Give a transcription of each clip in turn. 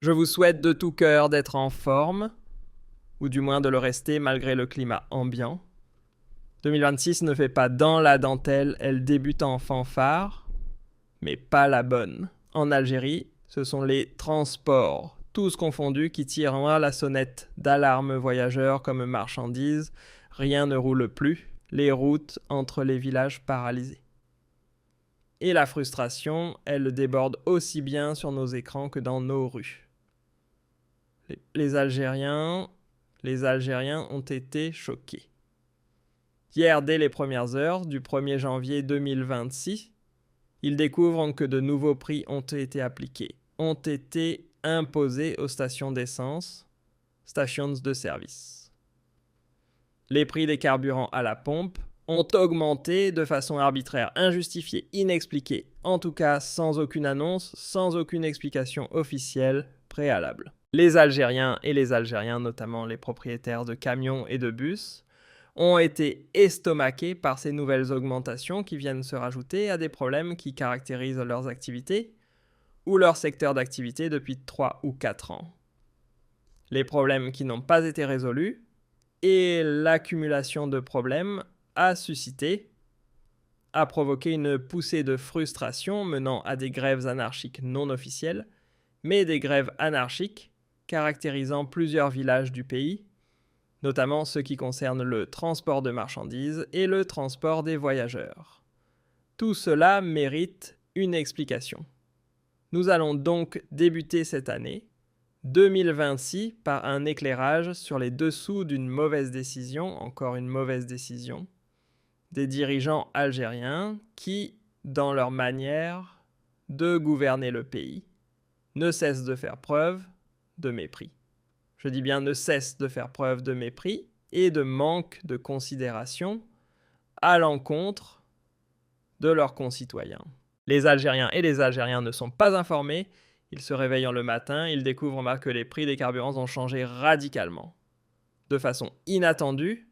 Je vous souhaite de tout cœur d'être en forme, ou du moins de le rester malgré le climat ambiant. 2026 ne fait pas dans la dentelle, elle débute en fanfare, mais pas la bonne. En Algérie, ce sont les transports, tous confondus, qui tirent à la sonnette d'alarme voyageurs comme marchandises. Rien ne roule plus, les routes entre les villages paralysés. Et la frustration, elle déborde aussi bien sur nos écrans que dans nos rues. Les Algériens ont été choqués. Hier, dès les premières heures du 1er janvier 2026, ils découvrent que de nouveaux prix ont été appliqués, ont été imposés aux stations d'essence, stations de service. Les prix des carburants à la pompe ont augmenté de façon arbitraire, injustifiée, inexpliquée, en tout cas sans aucune annonce, sans aucune explication officielle préalable. Les Algériens et les Algériens, notamment les propriétaires de camions et de bus, ont été estomaqués par ces nouvelles augmentations qui viennent se rajouter à des problèmes qui caractérisent leurs activités ou leur secteur d'activité depuis 3 ou 4 ans. Les problèmes qui n'ont pas été résolus et l'accumulation de problèmes a provoqué une poussée de frustration menant à des grèves anarchiques non officielles, mais des grèves anarchiques caractérisant plusieurs villages du pays, notamment ceux qui concernent le transport de marchandises et le transport des voyageurs. Tout cela mérite une explication. Nous allons donc débuter cette année 2026 par un éclairage sur les dessous d'une mauvaise décision, encore une mauvaise décision, des dirigeants algériens qui, dans leur manière de gouverner le pays, ne cessent de faire preuve de mépris. Je dis bien ne cessent de faire preuve de mépris et de manque de considération à l'encontre de leurs concitoyens. Les Algériens et les Algériens ne sont pas informés. Ils se réveillent le matin, ils découvrent que les prix des carburants ont changé radicalement, de façon inattendue,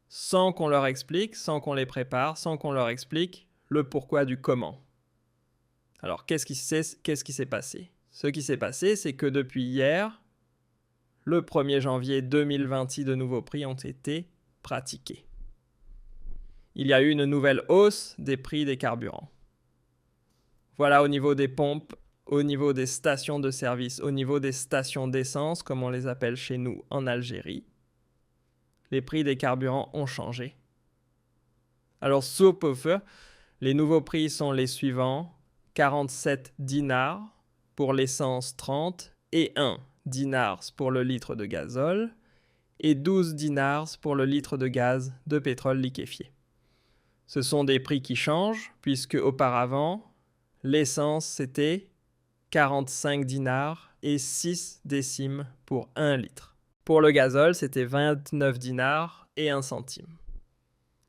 sans qu'on leur explique, sans qu'on les prépare, sans qu'on leur explique le pourquoi du comment. Alors, qu'est-ce qui s'est passé ? Ce qui s'est passé, c'est que depuis hier, le 1er janvier 2026, de nouveaux prix ont été pratiqués. Il y a eu une nouvelle hausse des prix des carburants. Voilà au niveau des pompes, au niveau des stations de service, au niveau des stations d'essence, comme on les appelle chez nous en Algérie. Les prix des carburants ont changé. Alors, soupe au feu, les nouveaux prix sont les suivants. 47 dinars pour l'essence 30 et 1 dinars pour le litre de gazole et 12 dinars pour le litre de gaz de pétrole liquéfié. Ce sont des prix qui changent puisque auparavant, l'essence c'était 45 dinars et 6 décimes pour 1 litre. Pour le gazole, c'était 29 dinars et 1 centime.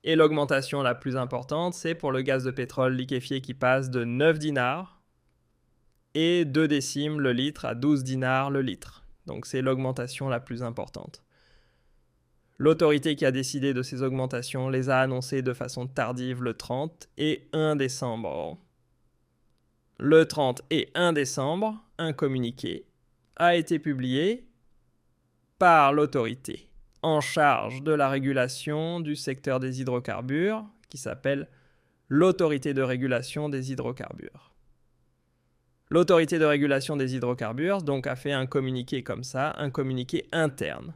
Et l'augmentation la plus importante, c'est pour le gaz de pétrole liquéfié qui passe de 9 dinars et 2 décimes le litre à 12 dinars le litre. Donc c'est l'augmentation la plus importante. L'autorité qui a décidé de ces augmentations les a annoncées de façon tardive le 30 et 1 décembre. Le 30 et 1 décembre, un communiqué a été publié par l'autorité en charge de la régulation du secteur des hydrocarbures, qui s'appelle l'Autorité de régulation des hydrocarbures. L'Autorité de régulation des hydrocarbures donc a fait un communiqué comme ça, un communiqué interne.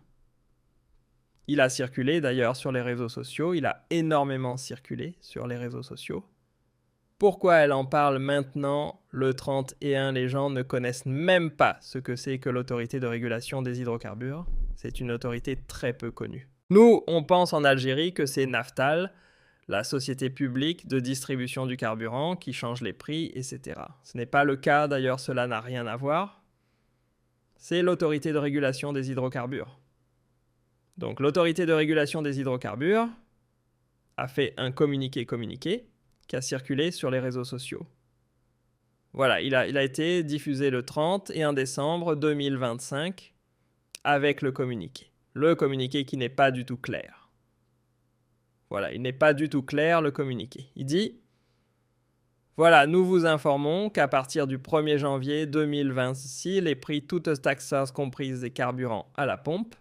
Il a circulé d'ailleurs sur les réseaux sociaux, il a énormément circulé sur les réseaux sociaux. Pourquoi elle en parle maintenant, le 31, les gens ne connaissent même pas ce que c'est que l'autorité de régulation des hydrocarbures. C'est une autorité très peu connue. Nous, on pense en Algérie que c'est Naftal, la société publique de distribution du carburant, qui change les prix, etc. Ce n'est pas le cas, d'ailleurs cela n'a rien à voir. C'est l'autorité de régulation des hydrocarbures. Donc l'autorité de régulation des hydrocarbures a fait un communiqué qui a circulé sur les réseaux sociaux. Voilà, il a été diffusé le 31 décembre 2025 avec le communiqué. Le communiqué qui n'est pas du tout clair. Voilà, il n'est pas du tout clair le communiqué. Il dit Voilà, nous vous informons qu'à partir du 1er janvier 2026, les prix toutes taxes comprises des carburants à la pompe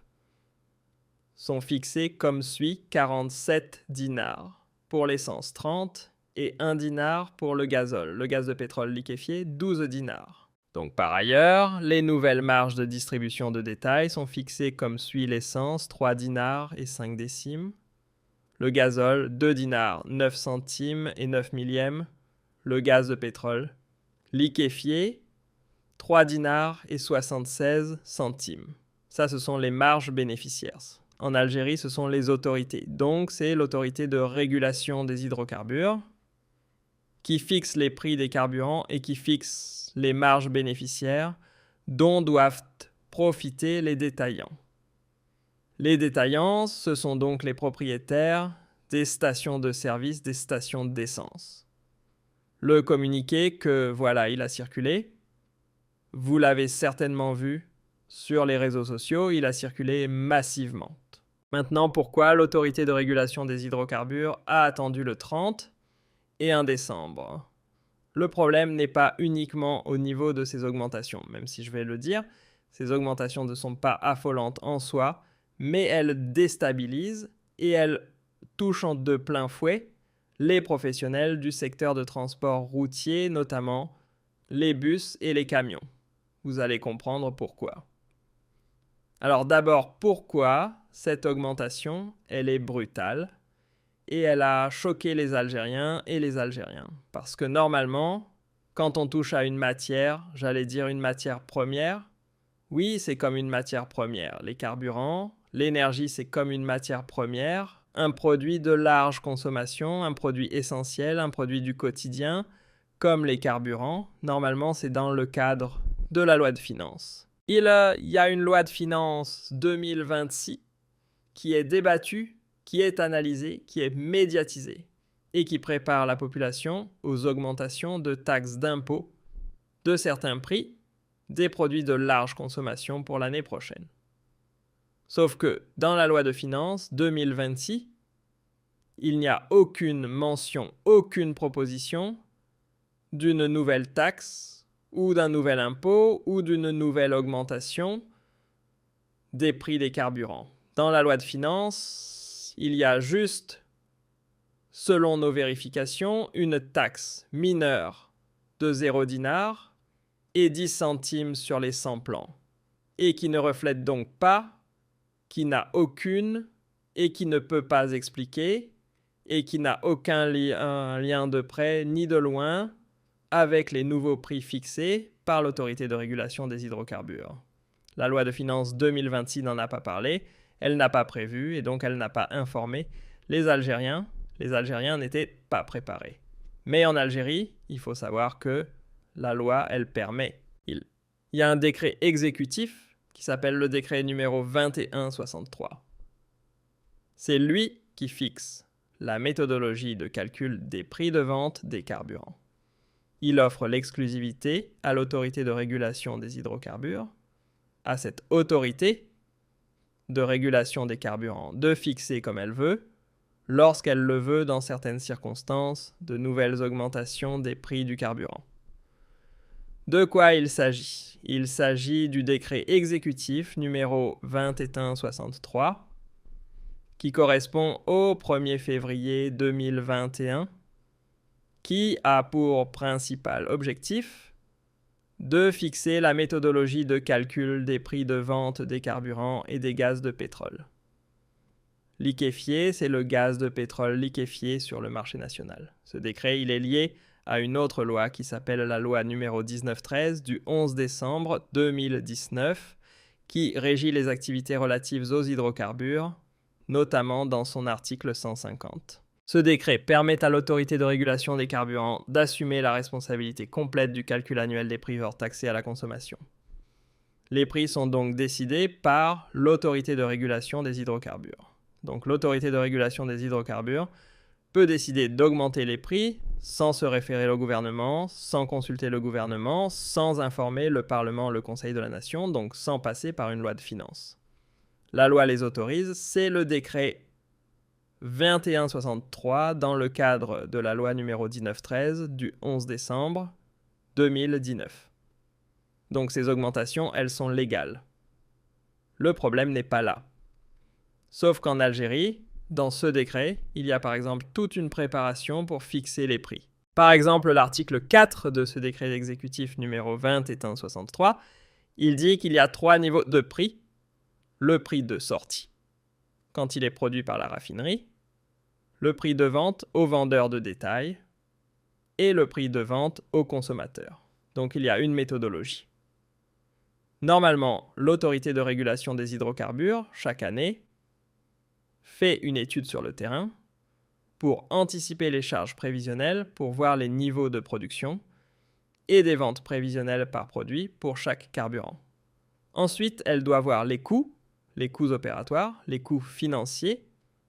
sont fixés comme suit: 47 dinars pour l'essence 30 et 1 dinar pour le gazole. Le gaz de pétrole liquéfié, 12 dinars. Donc par ailleurs, les nouvelles marges de distribution de détail sont fixées comme suit: l'essence 3 dinars et 5 décimes, le gazole 2 dinars 9 centimes et 9 millièmes, le gaz de pétrole liquéfié 3 dinars et 76 centimes. Ça, ce sont les marges bénéficiaires. En Algérie, ce sont les autorités. Donc, c'est l'autorité de régulation des hydrocarbures qui fixe les prix des carburants et qui fixe les marges bénéficiaires dont doivent profiter les détaillants. Les détaillants, ce sont donc les propriétaires des stations de service, des stations d'essence. Le communiqué que, voilà, il a circulé, vous l'avez certainement vu sur les réseaux sociaux, il a circulé massivement. Maintenant, pourquoi l'autorité de régulation des hydrocarbures a attendu le 30 et 1 décembre? Le problème n'est pas uniquement au niveau de ces augmentations, même si je vais le dire, ces augmentations ne sont pas affolantes en soi, mais elles déstabilisent et elles touchent de plein fouet les professionnels du secteur de transport routier, notamment les bus et les camions. Vous allez comprendre pourquoi. Alors d'abord, pourquoi cette augmentation, elle est brutale et elle a choqué les Algériens et les Algériens? Parce que normalement, quand on touche à une matière, j'allais dire une matière première, oui, c'est comme une matière première. Les carburants, l'énergie, c'est comme une matière première, un produit de large consommation, un produit essentiel, un produit du quotidien, comme les carburants. Normalement, c'est dans le cadre de la loi de finances. Il y a une loi de finances 2026 qui est débattue, qui est analysée, qui est médiatisée et qui prépare la population aux augmentations de taxes d'impôts de certains prix des produits de large consommation pour l'année prochaine. Sauf que dans la loi de finances 2026, il n'y a aucune mention, aucune proposition d'une nouvelle taxe ou d'un nouvel impôt ou d'une nouvelle augmentation des prix des carburants. Dans la loi de finances, il y a juste, selon nos vérifications, une taxe mineure de 0 dinar et 10 centimes sur les 100 plans, et qui ne reflète donc pas, qui n'a aucune et qui ne peut pas expliquer et qui n'a aucun lien de près ni de loin avec les nouveaux prix fixés par l'autorité de régulation des hydrocarbures. La loi de finances 2026 n'en a pas parlé, elle n'a pas prévu et donc elle n'a pas informé les Algériens. Les Algériens n'étaient pas préparés. Mais en Algérie, il faut savoir que la loi, elle permet. Il y a un décret exécutif qui s'appelle le décret numéro 2163. C'est lui qui fixe la méthodologie de calcul des prix de vente des carburants. Il offre l'exclusivité à l'autorité de régulation des hydrocarbures, à cette autorité de régulation des carburants de fixer comme elle veut, lorsqu'elle le veut dans certaines circonstances, de nouvelles augmentations des prix du carburant. De quoi il s'agit? Il s'agit du décret exécutif numéro 2163 qui correspond au 1er février 2021 qui a pour principal objectif de fixer la méthodologie de calcul des prix de vente des carburants et des gaz de pétrole. Liquéfié, c'est le gaz de pétrole liquéfié sur le marché national. Ce décret, il est lié à une autre loi qui s'appelle la loi numéro 1913 du 11 décembre 2019 qui régit les activités relatives aux hydrocarbures, notamment dans son article 150. Ce décret permet à l'autorité de régulation des carburants d'assumer la responsabilité complète du calcul annuel des prix hors taxés à la consommation. Les prix sont donc décidés par l'autorité de régulation des hydrocarbures. Donc l'autorité de régulation des hydrocarbures peut décider d'augmenter les prix sans se référer au gouvernement, sans consulter le gouvernement, sans informer le Parlement, le Conseil de la Nation, donc sans passer par une loi de finances. La loi les autorise, c'est le décret 21,63 dans le cadre de la loi numéro 1913 du 11 décembre 2019. Donc ces augmentations, elles sont légales. Le problème n'est pas là. Sauf qu'en Algérie, dans ce décret, il y a par exemple toute une préparation pour fixer les prix. Par exemple, l'article 4 de ce décret exécutif numéro 2163, il dit qu'il y a 3 niveaux de prix. Le prix de sortie, quand il est produit par la raffinerie, le prix de vente aux vendeurs de détail et le prix de vente aux consommateurs. Donc il y a une méthodologie. Normalement, l'autorité de régulation des hydrocarbures, chaque année, fait une étude sur le terrain pour anticiper les charges prévisionnelles, pour voir les niveaux de production et des ventes prévisionnelles par produit pour chaque carburant. Ensuite, elle doit voir les coûts opératoires, les coûts financiers,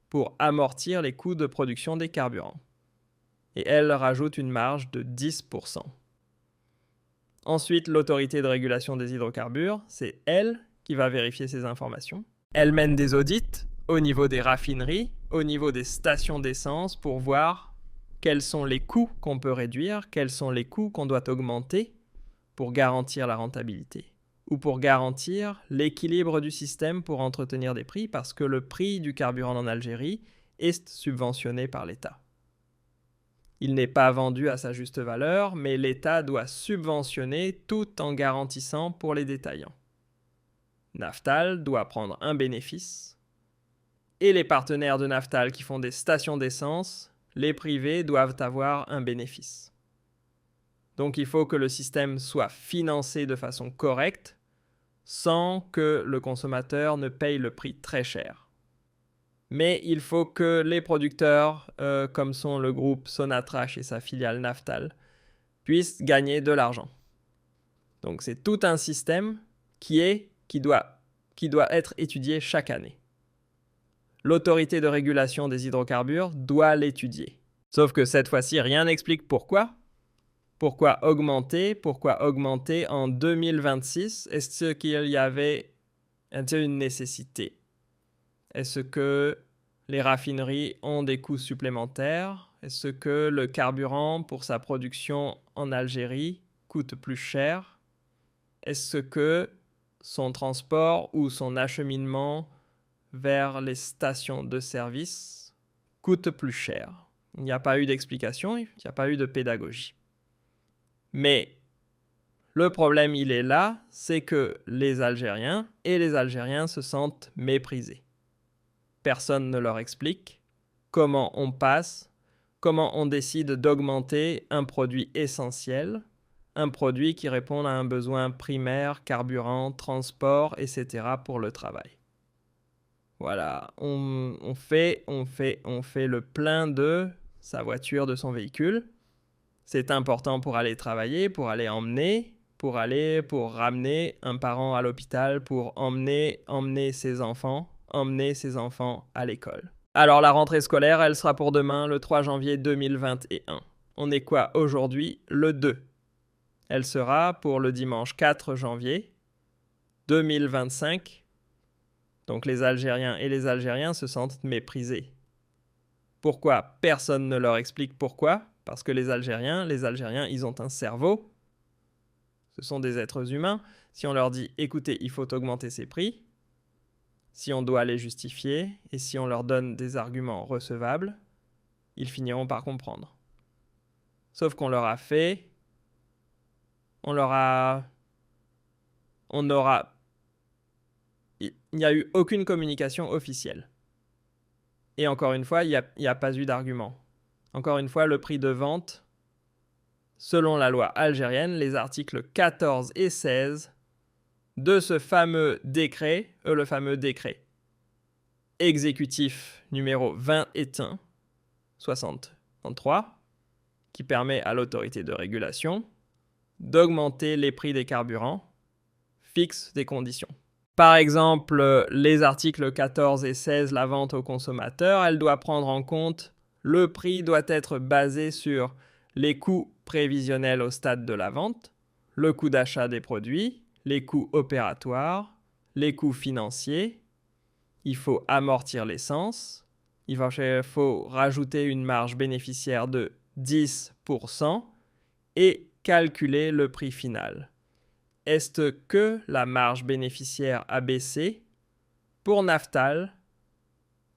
pour amortir les coûts de production des carburants. Et elle rajoute une marge de 10%. Ensuite, l'autorité de régulation des hydrocarbures, c'est elle qui va vérifier ces informations. Elle mène des audits au niveau des raffineries, au niveau des stations d'essence pour voir quels sont les coûts qu'on peut réduire, quels sont les coûts qu'on doit augmenter pour garantir la rentabilité ou pour garantir l'équilibre du système pour entretenir des prix parce que le prix du carburant en Algérie est subventionné par l'État. Il n'est pas vendu à sa juste valeur, mais l'État doit subventionner tout en garantissant pour les détaillants. Naftal doit prendre un bénéfice et les partenaires de Naftal qui font des stations d'essence, les privés, doivent avoir un bénéfice. Donc il faut que le système soit financé de façon correcte sans que le consommateur ne paye le prix très cher. Mais il faut que les producteurs, comme sont le groupe Sonatrach et sa filiale Naftal, puissent gagner de l'argent. Donc c'est tout un système qui doit être étudié chaque année. L'autorité de régulation des hydrocarbures doit l'étudier. Sauf que cette fois-ci, rien n'explique pourquoi. Pourquoi augmenter en 2026? Est-ce qu'il y avait une nécessité? Est-ce que les raffineries ont des coûts supplémentaires? Est-ce que le carburant pour sa production en Algérie coûte plus cher? Est-ce que son transport ou son acheminement vers les stations de service coûte plus cher? Il n'y a pas eu d'explication, il n'y a pas eu de pédagogie. Mais le problème, il est là, c'est que les Algériens se sentent méprisés. Personne ne leur explique comment on décide d'augmenter un produit essentiel, un produit qui répond à un besoin primaire, carburant, transport, etc. pour le travail. Voilà, on fait le plein de sa voiture, de son véhicule. C'est important pour aller travailler, pour aller emmener, pour ramener un parent à l'hôpital, pour emmener ses enfants à l'école. Alors la rentrée scolaire, elle sera pour demain, le 3 janvier 2021. On est quoi aujourd'hui? Le 2. Elle sera pour le dimanche 4 janvier 2025. Donc les Algériens et les Algériens se sentent méprisés. Pourquoi? Personne ne leur explique pourquoi. Parce que les Algériens, ils ont un cerveau. Ce sont des êtres humains. Si on leur dit, écoutez, il faut augmenter ces prix, si on doit les justifier, et si on leur donne des arguments recevables, ils finiront par comprendre. Sauf qu'on leur a fait... Il n'y a eu aucune communication officielle. Et encore une fois, il n'y a pas eu d'argument. Encore une fois, le prix de vente, selon la loi algérienne, les articles 14 et 16 de ce fameux décret, le fameux décret exécutif numéro 21 63, qui permet à l'autorité de régulation d'augmenter les prix des carburants, fixe des conditions. Par exemple, les articles 14 et 16, la vente au consommateur, elle doit prendre en compte le prix doit être basé sur les coûts prévisionnels au stade de la vente, le coût d'achat des produits, les coûts opératoires, les coûts financiers. Il faut amortir l'essence, faut rajouter une marge bénéficiaire de 10% et calculer le prix final. Est-ce que la marge bénéficiaire a baissé pour Naftal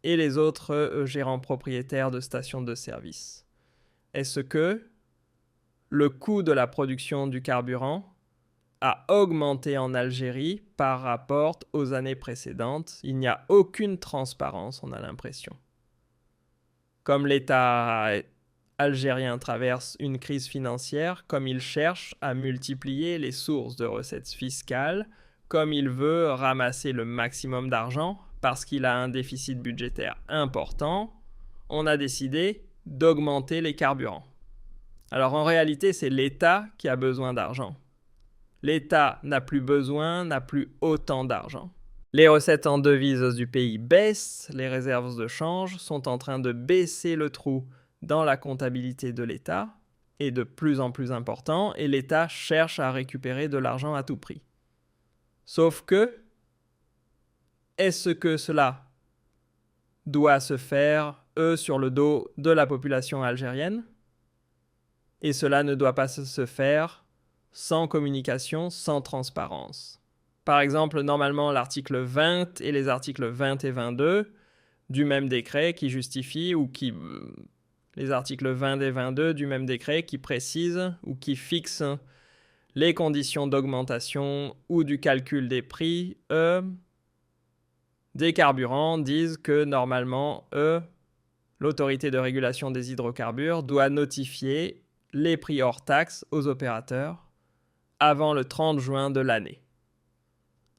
et les autres gérants propriétaires de stations de service? Est-ce que le coût de la production du carburant a augmenté en Algérie par rapport aux années précédentes? Il n'y a aucune transparence, on a l'impression. Comme l'État algérien traverse une crise financière, comme il cherche à multiplier les sources de recettes fiscales, comme il veut ramasser le maximum d'argent parce qu'il a un déficit budgétaire important, on a décidé d'augmenter les carburants. Alors en réalité, c'est l'État qui a besoin d'argent. L'État n'a plus autant d'argent. Les recettes en devises du pays baissent, les réserves de change sont en train de baisser le trou dans la comptabilité de l'État, est de plus en plus important, et l'État cherche à récupérer de l'argent à tout prix. Sauf que, est-ce que cela doit se faire, sur le dos de la population algérienne? Et cela ne doit pas se faire sans communication, sans transparence. Par exemple, normalement, l'article 20 et les articles 20 et 22 du même décret qui justifient les articles 20 et 22 du même décret qui précisent ou qui fixent les conditions d'augmentation ou du calcul des prix des carburants disent que normalement, l'autorité de régulation des hydrocarbures doit notifier les prix hors taxes aux opérateurs avant le 30 juin de l'année.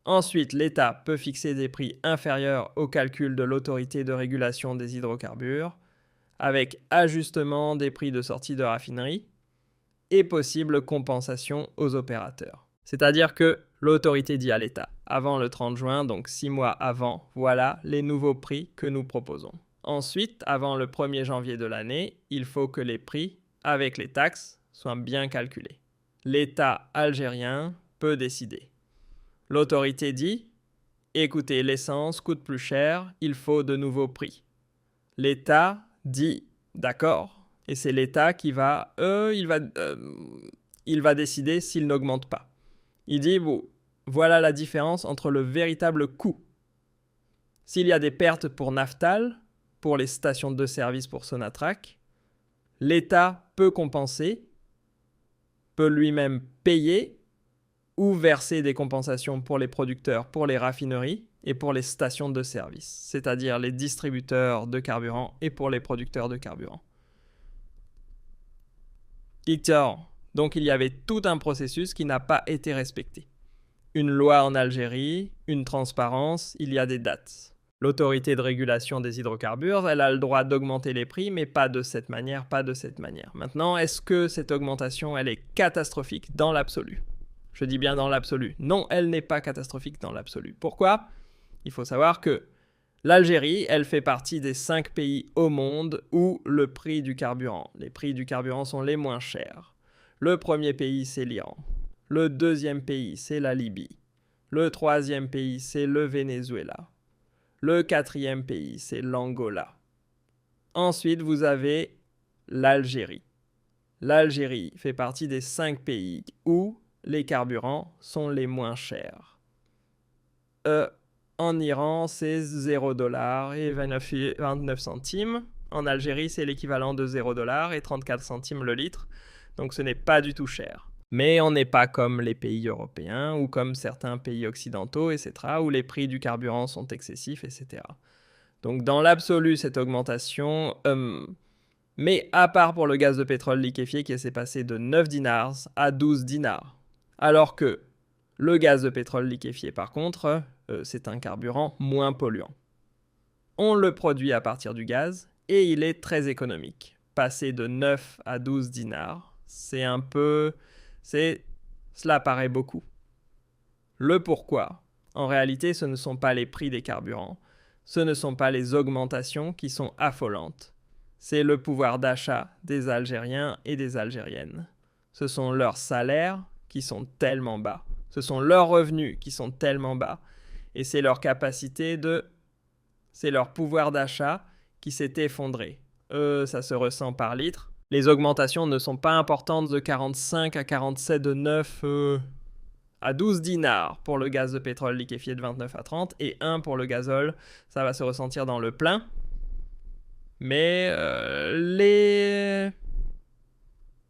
Ensuite, l'État peut fixer des prix inférieurs au calcul de l'autorité de régulation des hydrocarbures, avec ajustement des prix de sortie de raffinerie et possible compensation aux opérateurs. C'est-à-dire que l'autorité dit à l'État, avant le 30 juin, donc 6 mois avant, voilà les nouveaux prix que nous proposons. Ensuite, avant le 1er janvier de l'année, il faut que les prix, avec les taxes, soient bien calculés. L'État algérien peut décider. L'autorité dit « Écoutez, l'essence coûte plus cher, il faut de nouveaux prix. » L'État dit « D'accord », et c'est l'État qui va décider s'il n'augmente pas. Il dit « Voilà la différence entre le véritable coût. S'il y a des pertes pour Naftal, pour les stations de service pour Sonatrach, l'État peut compenser, peut lui-même payer ou verser des compensations pour les producteurs, pour les raffineries et pour les stations de service, c'est-à-dire les distributeurs de carburant et pour les producteurs de carburant. Donc il y avait tout un processus qui n'a pas été respecté. Une loi en Algérie, une transparence, il y a des dates. L'autorité de régulation des hydrocarbures, elle a le droit d'augmenter les prix, mais pas de cette manière, pas de cette manière. Maintenant, est-ce que cette augmentation, elle est catastrophique dans l'absolu ? Je dis bien dans l'absolu. Non, elle n'est pas catastrophique dans l'absolu. Pourquoi ? Il faut savoir que l'Algérie, elle fait partie des 5 pays au monde où le prix du carburant, les prix du carburant sont les moins chers. Le premier pays, c'est l'Iran. Le deuxième pays, c'est la Libye. Le troisième pays, c'est le Venezuela. Le quatrième pays, c'est l'Angola. Ensuite, vous avez l'Algérie. L'Algérie fait partie des 5 pays où les carburants sont les moins chers. En Iran, c'est 0$ et 29 centimes. En Algérie, c'est l'équivalent de 0$ et 34 centimes le litre. Donc ce n'est pas du tout cher. Mais on n'est pas comme les pays européens ou comme certains pays occidentaux, etc., où les prix du carburant sont excessifs, etc. Donc dans l'absolu, cette augmentation... mais à part pour le gaz de pétrole liquéfié qui s'est passé de 9 dinars à 12 dinars. Alors que le gaz de pétrole liquéfié, par contre, c'est un carburant moins polluant. On le produit à partir du gaz et il est très économique. Passer de 9 à 12 dinars, cela paraît beaucoup. Le pourquoi, en réalité, ce ne sont pas les prix des carburants, ce ne sont pas les augmentations qui sont affolantes. C'est le pouvoir d'achat des Algériens et des Algériennes. Ce sont leurs salaires qui sont tellement bas. Ce sont leurs revenus qui sont tellement bas. Et c'est leur pouvoir d'achat qui s'est effondré. Ça se ressent par litre. Les augmentations ne sont pas importantes de 45 à 47 de 9 à 12 dinars pour le gaz de pétrole liquéfié de 29 à 30 et 1 pour le gazole. Ça va se ressentir dans le plein. Mais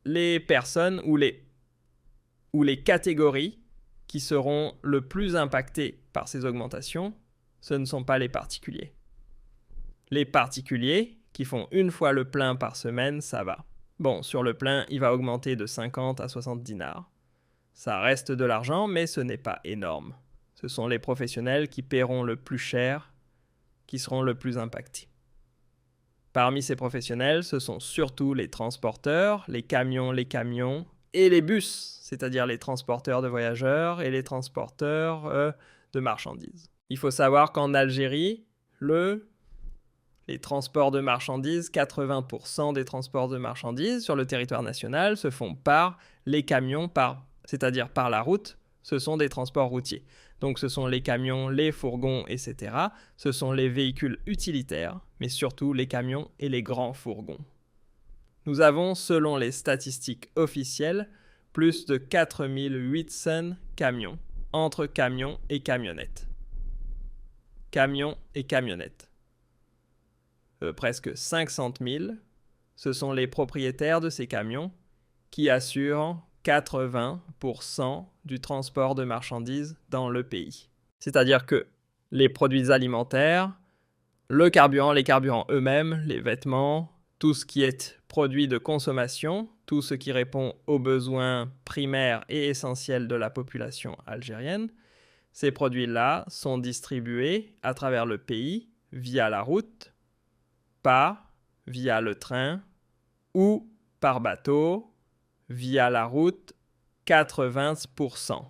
les personnes ou les catégories qui seront le plus impactées par ces augmentations, ce ne sont pas les particuliers. Les particuliers, qui font une fois le plein par semaine, ça va. Bon, sur le plein, il va augmenter de 50 à 60 dinars. Ça reste de l'argent, mais ce n'est pas énorme. Ce sont les professionnels qui paieront le plus cher, qui seront le plus impactés. Parmi ces professionnels, ce sont surtout les transporteurs, les camions et les bus, c'est-à-dire les transporteurs de voyageurs et les transporteurs de marchandises. Il faut savoir qu'en Algérie, les transports de marchandises, 80% des transports de marchandises sur le territoire national se font par les camions, c'est-à-dire par la route. Ce sont des transports routiers. Donc ce sont les camions, les fourgons, etc. Ce sont les véhicules utilitaires, mais surtout les camions et les grands fourgons. Nous avons, selon les statistiques officielles, plus de 4800 camions, entre camions et camionnettes. Camions et camionnettes. Presque 500 000, ce sont les propriétaires de ces camions qui assurent 80% du transport de marchandises dans le pays. C'est-à-dire que les produits alimentaires, le carburant, les carburants eux-mêmes, les vêtements, tout ce qui est produit de consommation, tout ce qui répond aux besoins primaires et essentiels de la population algérienne, ces produits-là sont distribués à travers le pays via la route, pas via le train ou par bateau, via la route, 80%.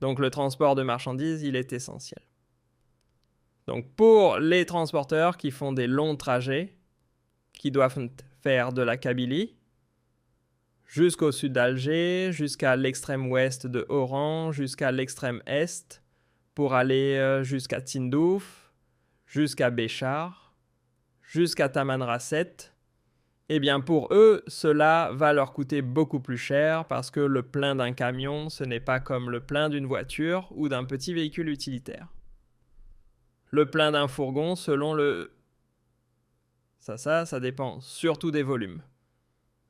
Donc le transport de marchandises, il est essentiel. Donc pour les transporteurs qui font des longs trajets, qui doivent faire de la Kabylie, jusqu'au sud d'Alger, jusqu'à l'extrême ouest de Oran, jusqu'à l'extrême est, pour aller jusqu'à Tindouf, jusqu'à Béchar, jusqu'à Tamanrasset, eh bien pour eux, cela va leur coûter beaucoup plus cher parce que le plein d'un camion, ce n'est pas comme le plein d'une voiture ou d'un petit véhicule utilitaire. Le plein d'un fourgon, selon le... Ça dépend surtout des volumes.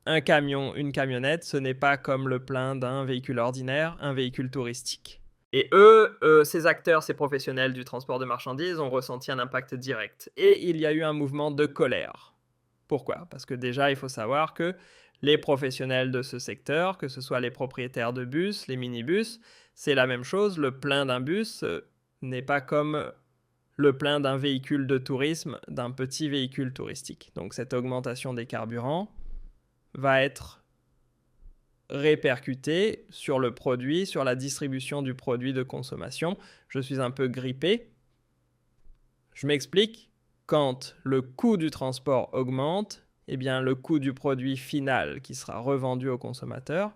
Un camion, une camionnette, ce n'est pas comme le plein d'un véhicule ordinaire, un véhicule touristique. Et eux, ces acteurs, ces professionnels du transport de marchandises ont ressenti un impact direct. Et il y a eu un mouvement de colère. Pourquoi ? Parce que déjà, il faut savoir que les professionnels de ce secteur, que ce soit les propriétaires de bus, les minibus, c'est la même chose. Le plein d'un bus n'est pas comme le plein d'un véhicule de tourisme, d'un petit véhicule touristique. Donc cette augmentation des carburants va être répercutée sur le produit, sur la distribution du produit de consommation. Je suis un peu grippé. Je m'explique. Quand le coût du transport augmente, eh bien le coût du produit final qui sera revendu au consommateur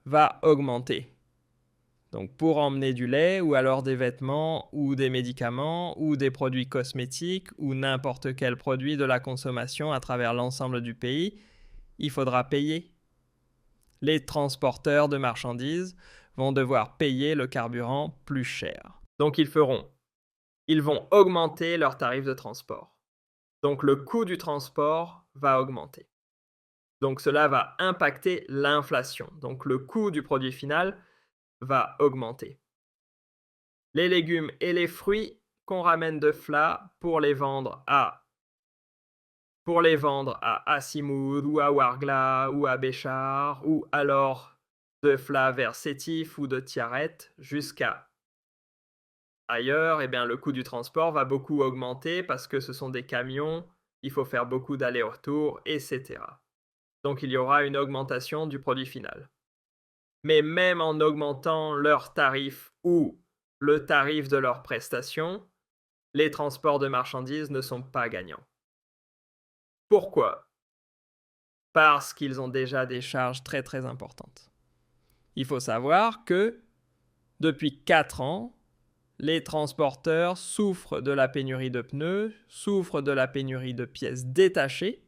va augmenter. Donc pour emmener du lait ou alors des vêtements ou des médicaments ou des produits cosmétiques ou n'importe quel produit de la consommation à travers l'ensemble du pays, il faudra payer. Les transporteurs de marchandises vont devoir payer le carburant plus cher. Donc ils vont augmenter leurs tarifs de transport. Donc le coût du transport va augmenter. Donc cela va impacter l'inflation. Donc le coût du produit final va augmenter. Les légumes et les fruits qu'on ramène de Fla pour les vendre à Assimoud ou à Ouargla ou à Béchar ou alors de Fla vers Sétif ou de Tiaret jusqu'à ailleurs, eh bien, le coût du transport va beaucoup augmenter parce que ce sont des camions, il faut faire beaucoup d'allers-retours, etc. Donc il y aura une augmentation du produit final. Mais même en augmentant leur tarif ou le tarif de leurs prestations, les transports de marchandises ne sont pas gagnants. Pourquoi ? Parce qu'ils ont déjà des charges très très importantes. Il faut savoir que depuis 4 ans, les transporteurs souffrent de la pénurie de pneus, souffrent de la pénurie de pièces détachées,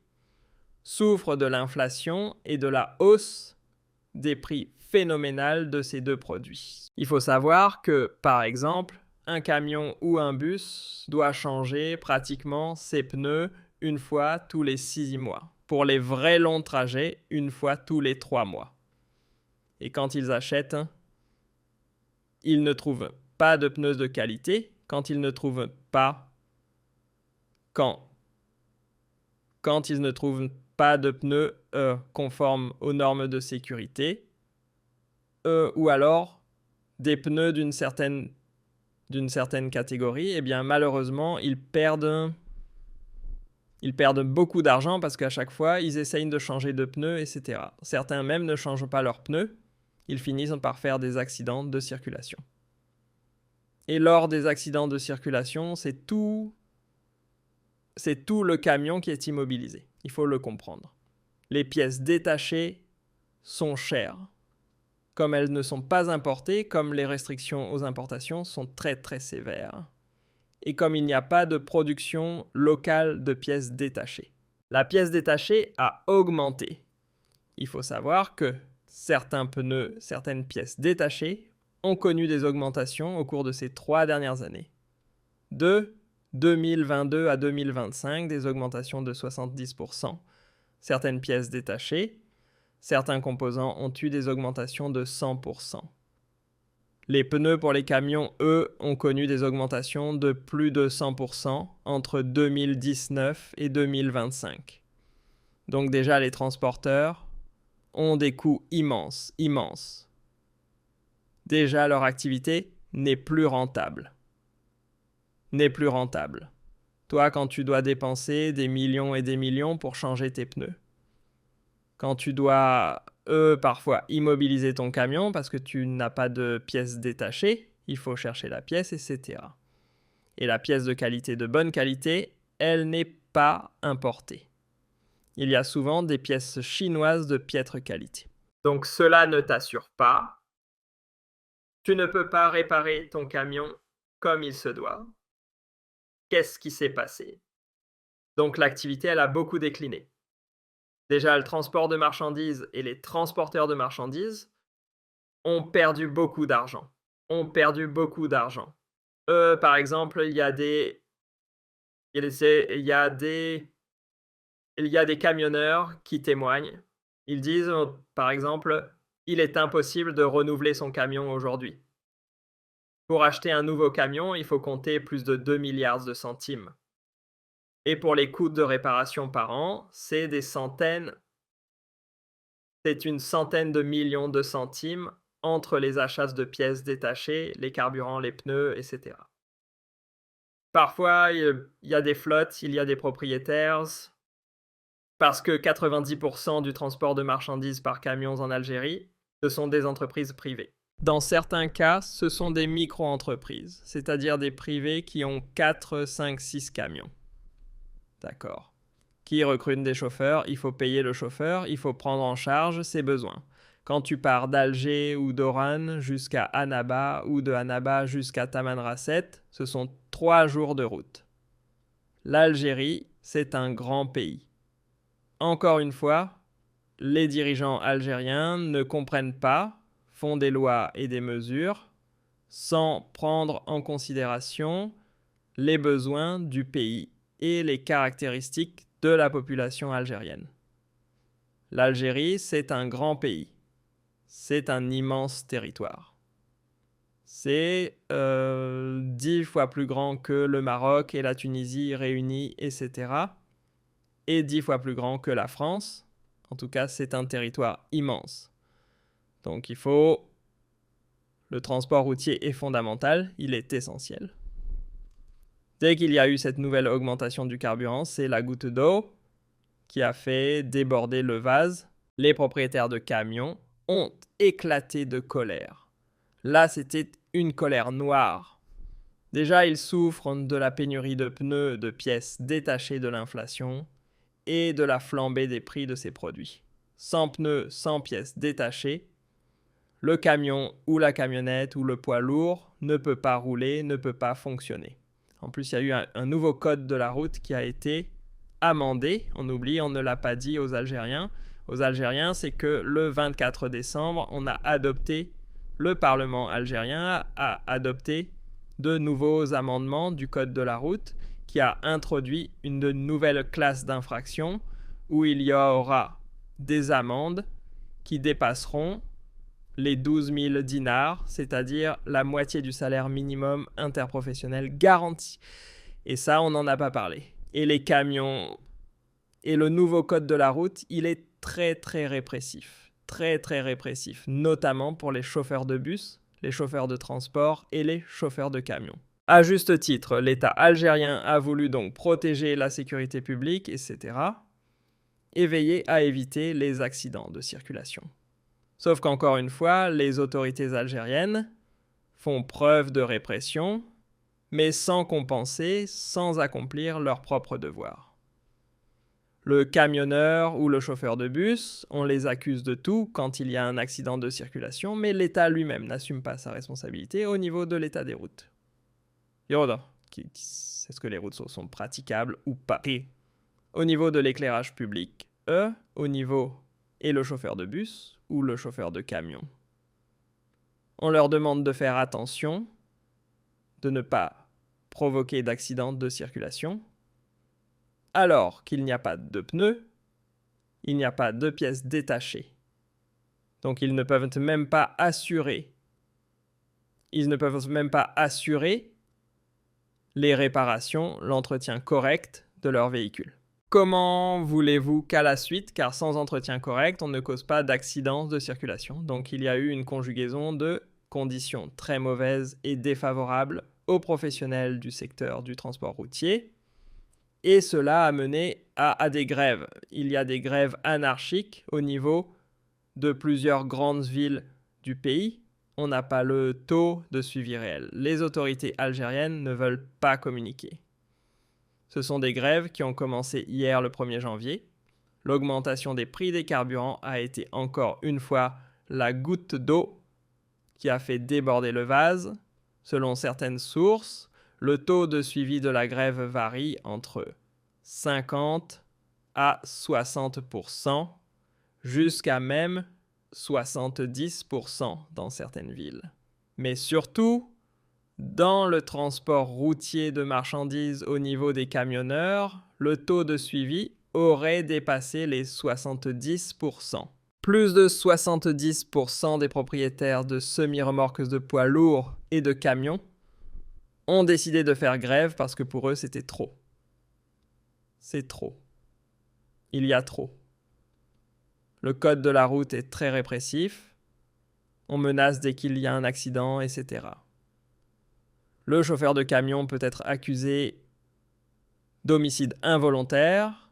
souffrent de l'inflation et de la hausse des prix phénoménales de ces deux produits. Il faut savoir que, par exemple, un camion ou un bus doit changer pratiquement ses pneus une fois tous les 6 mois. Pour les vrais longs trajets, une fois tous les 3 mois. Et quand ils achètent, ils ne trouvent pas de pneus de qualité. Quand ils ne trouvent pas... Quand ils ne trouvent pas de pneus conformes aux normes de sécurité, ou alors des pneus d'une certaine catégorie, eh bien malheureusement, ils perdent beaucoup d'argent parce qu'à chaque fois, ils essayent de changer de pneus, etc. Certains même ne changent pas leurs pneus, ils finissent par faire des accidents de circulation. Et lors des accidents de circulation, c'est tout le camion qui est immobilisé. Il faut le comprendre. Les pièces détachées sont chères. Comme elles ne sont pas importées, comme les restrictions aux importations sont très très sévères. Et comme il n'y a pas de production locale de pièces détachées. La pièce détachée a augmenté. Il faut savoir que certains pneus, certaines pièces détachées ont connu des augmentations au cours de ces 3 dernières années. De 2022 à 2025, des augmentations de 70%. Certaines pièces détachées, certains composants ont eu des augmentations de 100%. Les pneus pour les camions, eux, ont connu des augmentations de plus de 100% entre 2019 et 2025. Donc déjà, les transporteurs ont des coûts immenses. Déjà, leur activité n'est plus rentable. Toi, quand tu dois dépenser des millions et des millions pour changer tes pneus, quand tu dois, parfois immobiliser ton camion parce que tu n'as pas de pièces détachées, il faut chercher la pièce, etc. Et la pièce de qualité, de bonne qualité, elle n'est pas importée. Il y a souvent des pièces chinoises de piètre qualité. Donc cela ne t'assure pas. Tu ne peux pas réparer ton camion comme il se doit. Qu'est-ce qui s'est passé? Donc l'activité, elle a beaucoup décliné. Déjà, le transport de marchandises et les transporteurs de marchandises ont perdu beaucoup d'argent. Par exemple, il y a des camionneurs qui témoignent. Ils disent, par exemple, il est impossible de renouveler son camion aujourd'hui. Pour acheter un nouveau camion, il faut compter plus de 2 milliards de centimes. Et pour les coûts de réparation par an, c'est une centaine de millions de centimes entre les achats de pièces détachées, les carburants, les pneus, etc. Parfois, il y a des flottes, il y a des propriétaires, parce que 90% du transport de marchandises par camions en Algérie, ce sont des entreprises privées. Dans certains cas, ce sont des micro-entreprises, c'est-à-dire des privés qui ont 4, 5, 6 camions. D'accord. Qui recrute des chauffeurs, il faut payer le chauffeur, il faut prendre en charge ses besoins. Quand tu pars d'Alger ou d'Oran jusqu'à Annaba ou de Annaba jusqu'à Tamanrasset, ce sont 3 jours de route. L'Algérie, c'est un grand pays. Encore une fois, les dirigeants algériens ne comprennent pas, font des lois et des mesures sans prendre en considération les besoins du pays et les caractéristiques de la population algérienne. L'Algérie, c'est un grand pays. C'est un immense territoire. C'est 10 fois plus grand que le Maroc et la Tunisie réunis, etc. Et 10 fois plus grand que la France. En tout cas, c'est un territoire immense. Donc le transport routier est fondamental, il est essentiel. Dès qu'il y a eu cette nouvelle augmentation du carburant, c'est la goutte d'eau qui a fait déborder le vase. Les propriétaires de camions ont éclaté de colère. Là, c'était une colère noire. Déjà, ils souffrent de la pénurie de pneus, de pièces détachées de l'inflation et de la flambée des prix de ces produits. Sans pneus, sans pièces détachées, le camion ou la camionnette ou le poids lourd ne peut pas rouler, ne peut pas fonctionner. En plus, il y a eu un nouveau code de la route qui a été amendé. On oublie, on ne l'a pas dit aux Algériens. Aux Algériens, c'est que le 24 décembre, le Parlement algérien a adopté de nouveaux amendements du code de la route qui a introduit une nouvelle classe d'infraction où il y aura des amendes qui dépasseront les 12 000 dinars, c'est-à-dire la moitié du salaire minimum interprofessionnel garanti. Et ça, on n'en a pas parlé. Et les camions et le nouveau code de la route, il est très très répressif. Très très répressif, notamment pour les chauffeurs de bus, les chauffeurs de transport et les chauffeurs de camions. À juste titre, l'État algérien a voulu donc protéger la sécurité publique, etc. et veiller à éviter les accidents de circulation. Sauf qu'encore une fois, les autorités algériennes font preuve de répression, mais sans compenser, sans accomplir leurs propres devoirs. Le camionneur ou le chauffeur de bus, on les accuse de tout quand il y a un accident de circulation, mais l'État lui-même n'assume pas sa responsabilité au niveau de l'état des routes. Est-ce que les routes sont praticables ou pas? Et au niveau de l'éclairage public, au niveau et le chauffeur de bus ou le chauffeur de camion. On leur demande de faire attention, de ne pas provoquer d'accidents de circulation, alors qu'il n'y a pas de pneus, il n'y a pas de pièces détachées. Donc ils ne peuvent même pas assurer. Ils ne peuvent même pas assurer les réparations, l'entretien correct de leur véhicule. Comment voulez-vous qu'à la suite, car sans entretien correct, on ne cause pas d'accidents de circulation. Donc il y a eu une conjugaison de conditions très mauvaises et défavorables aux professionnels du secteur du transport routier. Et cela a mené à des grèves. Il y a des grèves anarchiques au niveau de plusieurs grandes villes du pays. On n'a pas le taux de suivi réel. Les autorités algériennes ne veulent pas communiquer. Ce sont des grèves qui ont commencé hier le 1er janvier. L'augmentation des prix des carburants a été encore une fois la goutte d'eau qui a fait déborder le vase. Selon certaines sources, le taux de suivi de la grève varie entre 50 à 60%, jusqu'à même 70% dans certaines villes. Mais surtout, dans le transport routier de marchandises au niveau des camionneurs, le taux de suivi aurait dépassé les 70%. Plus de 70% des propriétaires de semi-remorques de poids lourds et de camions ont décidé de faire grève parce que pour eux c'était trop. C'est trop. Il y a trop. Le code de la route est très répressif. On menace dès qu'il y a un accident, etc. Le chauffeur de camion peut être accusé d'homicide involontaire,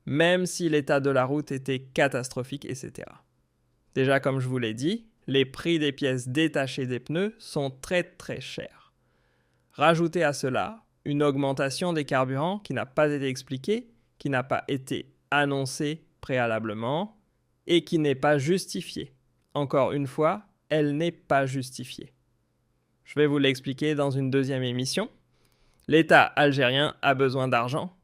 même si l'état de la route était catastrophique, etc. Déjà, comme je vous l'ai dit, les prix des pièces détachées des pneus sont très très chers. Rajoutez à cela une augmentation des carburants qui n'a pas été expliquée, qui n'a pas été annoncée préalablement et qui n'est pas justifiée. Encore une fois, elle n'est pas justifiée. Je vais vous l'expliquer dans une deuxième émission. L'État algérien a besoin d'argent.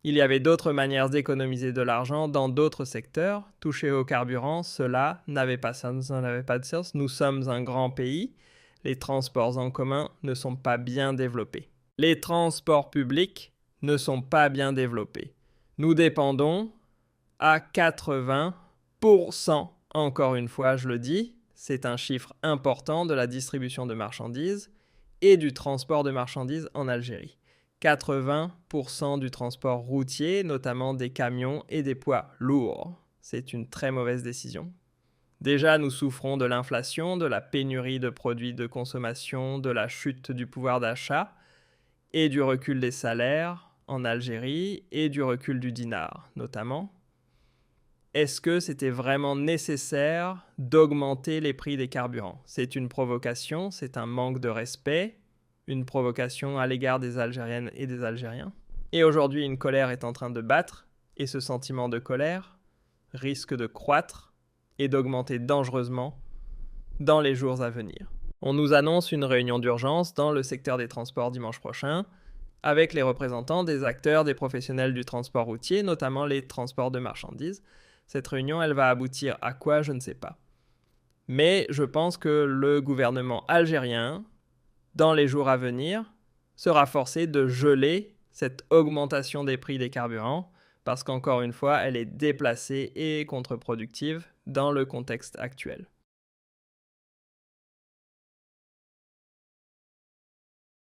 Il y avait d'autres manières d'économiser de l'argent dans d'autres secteurs. Toucher au carburant, cela n'avait pas de sens. Nous sommes un grand pays. Les transports en commun ne sont pas bien développés. Les transports publics ne sont pas bien développés. Nous dépendons à 80%, encore une fois je le dis, c'est un chiffre important de la distribution de marchandises et du transport de marchandises en Algérie. 80% du transport routier, notamment des camions et des poids lourds. C'est une très mauvaise décision. Déjà, nous souffrons de l'inflation, de la pénurie de produits de consommation, de la chute du pouvoir d'achat et du recul des salaires en Algérie et du recul du dinar, notamment. Est-ce que c'était vraiment nécessaire d'augmenter les prix des carburants? C'est une provocation, c'est un manque de respect, une provocation à l'égard des Algériennes et des Algériens. Et aujourd'hui, une colère est en train de battre, et ce sentiment de colère risque de croître et d'augmenter dangereusement dans les jours à venir. On nous annonce une réunion d'urgence dans le secteur des transports dimanche prochain, avec les représentants des acteurs des professionnels du transport routier, notamment les transports de marchandises. Cette réunion, elle va aboutir à quoi, je ne sais pas. Mais je pense que le gouvernement algérien, dans les jours à venir, sera forcé de geler cette augmentation des prix des carburants, parce qu'encore une fois, elle est déplacée et contre-productive dans le contexte actuel.